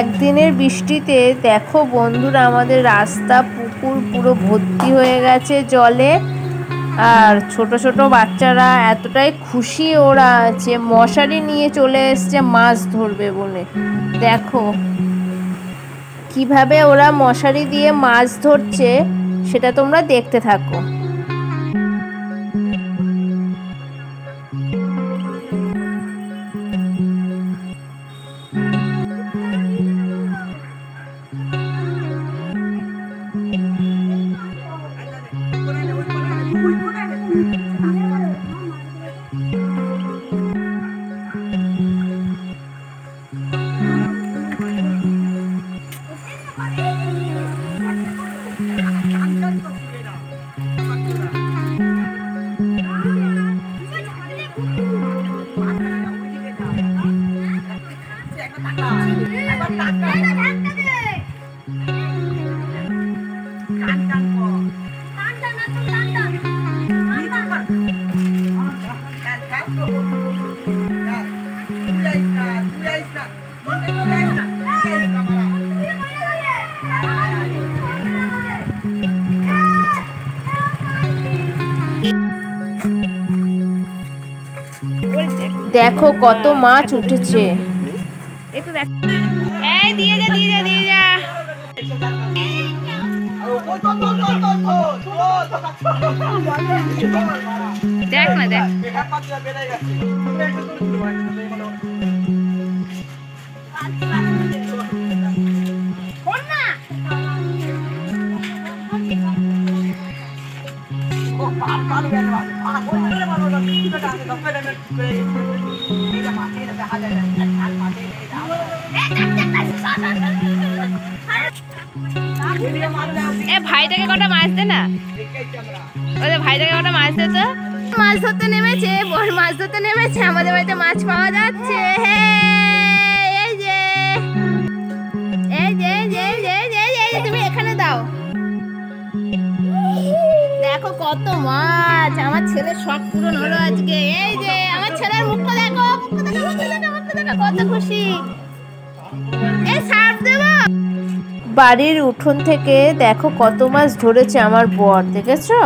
একদিনের বৃষ্টিতে দেখো বন্ধুরা আমাদের রাস্তা পুকুর পুরো ভর্তি হয়ে গেছে জলে। আর ছোট ছোট বাচ্চারা এতটাই খুশি ওরা যে মশারি নিয়ে চলে এসছে মাছ ধরবে বলে। দেখো কিভাবে ওরা মশারি দিয়ে মাছ ধরছে সেটা তোমরা দেখতে থাকো। দেখো কত মাছ উঠেছে। দেখ না দেখ ভাইটাকে কটা মাছ দে না, ওদের ভাইটাকে কটা মাছ দে তো। মাছ ধরতে নেমেছে, বড় মাছ ধরতে নেমেছে, আমাদের বাড়িতে মাছ পাওয়া যাচ্ছে। এই যে এই যে তুমি এখানে দাও, দেখো কত মাছ। আমার ছেলের শখ পূরণ হলো আজকে। এই যে আমার ছেলের মুখটা দেখো, কত খুশি। এই সার্ফ দেবো। বাড়ির উঠোন থেকে দেখো কত মাছ ধরেছে আমার বর, দেখেছো?